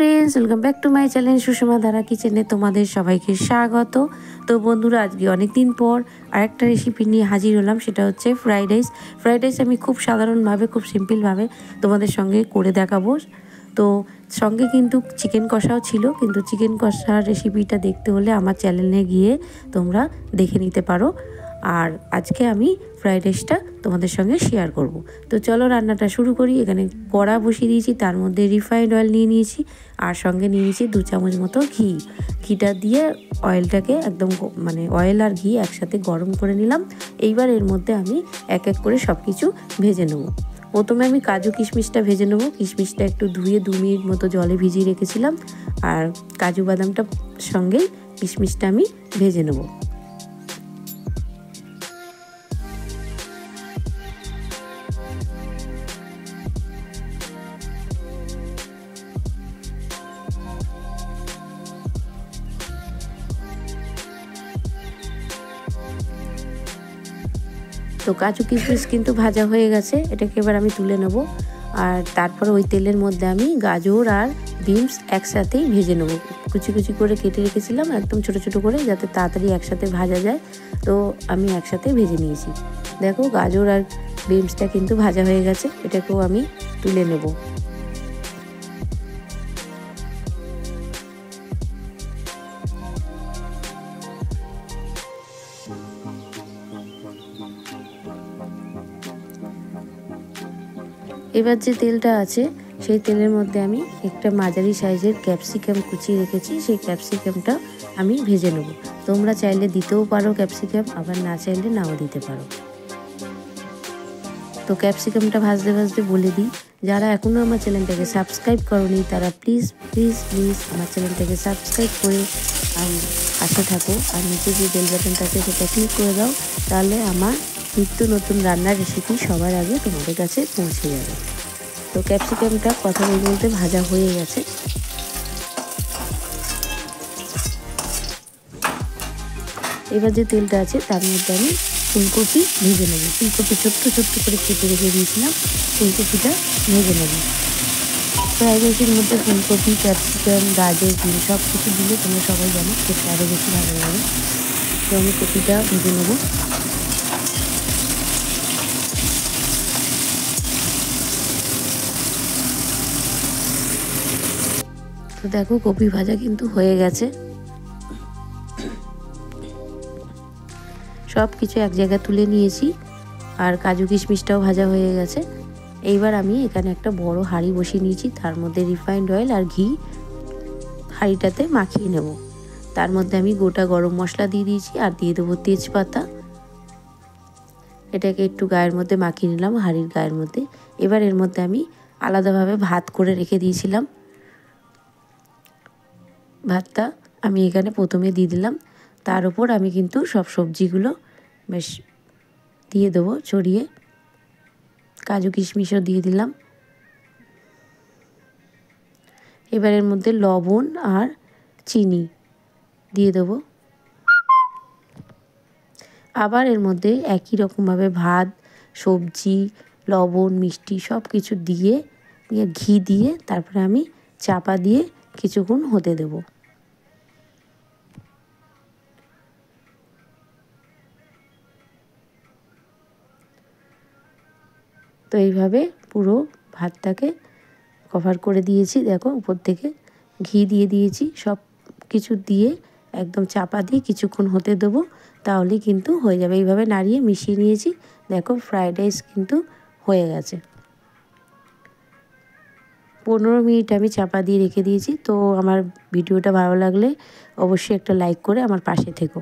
Friends, welcome back to my channel Sushma ধারা কিচেনে তোমাদের সবাইকে স্বাগত। তো বন্ধুরা, আজকে অনেক দিন পর আরেকটা রেসিপি নিয়ে হাজির হলাম, সেটা হচ্ছে ফ্রাইড রাইস। ফ্রাইড রাইস আমি খুব সাধারণভাবে, খুব সিম্পলভাবে তোমাদের সঙ্গে করে দেখাবো। তো সঙ্গে কিন্তু চিকেন কষাও ছিল, কিন্তু চিকেন কষার রেসিপিটা দেখতে হলে আমার চ্যানেলে গিয়ে তোমরা দেখে নিতে পারো। আর আজকে আমি ফ্রাইড রাইসটা তোমাদের সঙ্গে শেয়ার করব। তো চলো রান্নাটা শুরু করি। এখানে কড়া বসিয়ে দিয়েছি, তার মধ্যে রিফাইন্ড অয়েল নিয়ে নিয়েছি, আর সঙ্গে নিয়ে নিয়েছি 2 চামচ মতো ঘি। ঘিটা দিয়ে অয়েলটাকে একদম অয়েল আর ঘি একসাথে গরম করে নিলাম। এইবার এর মধ্যে আমি এক এক করে সব কিছু ভেজে নেব। প্রথমে আমি কাজু কিশমিশটা ভেজে নেব। কিশমিশটা একটু ধুয়ে 2 মিনিট মতো জলে ভিজিয়ে রেখেছিলাম, আর কাজু বাদামটা সঙ্গেই কিশমিশটা আমি ভেজে নেব। তো কাজু কিশমিশ কিন্তু ভাজা হয়ে গেছে, এটাকে এবার আমি তুলে নেব। আর তারপর ওই তেলের মধ্যে আমি গাজর আর বিনস একসাথেই ভেজে নেব। কুচি কুচি করে কেটে রেখেছিলাম একদম ছোট ছোট করে, যাতে তাড়াতাড়ি একসাথে ভাজা যায়। তো আমি একসাথে ভেজে নিয়েছি। দেখো, গাজর আর বিনসটা কিন্তু ভাজা হয়ে গেছে, এটাকেও আমি তুলে নেব। এবার যে তেলটা আছে, সেই তেলের মধ্যে আমি একটা মাঝারি সাইজের ক্যাপসিকাম কুচিয়ে রেখেছি, সেই ক্যাপসিকামটা আমি ভেজে নেব। তোমরা চাইলে দিতেও পারো ক্যাপসিকাম, আবার না চাইলে নাও দিতে পারো। তো ক্যাপসিকামটা ভাজতে ভাজতে বলে দিই, যারা এখনও আমার চ্যানেলটাকে সাবস্ক্রাইব করোনি তারা প্লিজ প্লিজ প্লিজ আমার চ্যানেলটাকে সাবস্ক্রাইব করে পাশে থাকো, আর নিচে যে বেল বাটনটা আছে সেটা ক্লিক করে দাও, তাহলে আমার নিত্য নতুন রান্নার রেসিপি সবার আগে তোমাদের কাছে পৌঁছে যাবে। তো ক্যাপসিকামটা কথা বলতে ভাজা হয়ে গেছে। এবার যে তেলটা আছে তার মধ্যে আমি ফুলকপি ভেজে নেব। ফুলকপি ছোট্ট ছোট্ট করে কেটে রেখে দিয়েছিলাম, ফুলকপিটা ভেজে নেব। ফ্রাইড রাইসের মধ্যে ফুলকপি, ক্যাপসিকাম, গাজর, বিন সব কিছু দিলে তোমরা সবাই জানো খেতে আরও বেশি ভালো লাগে। তো আমি কপিটা ভেজে নেব। তো দেখো, কপি ভাজা কিন্তু হয়ে গেছে। সব কিছু এক জায়গায় তুলে নিয়েছি, আর কাজু কিশমিশটাও ভাজা হয়ে গেছে। এইবার আমি এখানে একটা বড় হাঁড়ি বসিয়ে নিয়েছি, তার মধ্যে রিফাইন্ড অয়েল আর ঘি হাঁড়িটাতে মাখিয়ে নেব। তার মধ্যে আমি গোটা গরম মশলা দিয়ে দিয়েছি, আর দিয়ে দেবো তেজপাতা। এটাকে একটু গায়ের মধ্যে মাখিয়ে নিলাম, হাঁড়ির গায়ের মধ্যে। এবার এর মধ্যে আমি আলাদাভাবে ভাত করে রেখে দিয়েছিলাম, ভাতটা আমি এখানে প্রথমে দিয়ে দিলাম। তার উপর আমি কিন্তু সব সবজিগুলো বেশ দিয়ে দেবো ছড়িয়ে। কাজু কিশমিশও দিয়ে দিলাম। এবার এর মধ্যে লবণ আর চিনি দিয়ে দেবো। আবার এর মধ্যে একই রকমভাবে ভাত, সবজি, লবণ, মিষ্টি সব কিছু দিয়ে ঘি দিয়ে তারপরে আমি চাপা দিয়ে কিছুক্ষণ হতে দেবো। তো এইভাবে পুরো ভাতটাকে কভার করে দিয়েছি। দেখো, উপর থেকে ঘি দিয়ে দিয়েছি, সব কিছু দিয়ে একদম চাপা দিয়ে কিছুক্ষণ হতে দেবো, তাহলেই কিন্তু হয়ে যাবে। এইভাবে নাড়িয়ে মিশিয়ে নিয়েছি। দেখো, ফ্রাইড রাইস কিন্তু হয়ে গেছে। 15 মিনিট আমি চাপা দিয়ে রেখে দিয়েছি। তো আমার ভিডিওটা ভালো লাগলে অবশ্যই একটা লাইক করে আমার পাশে থেকো।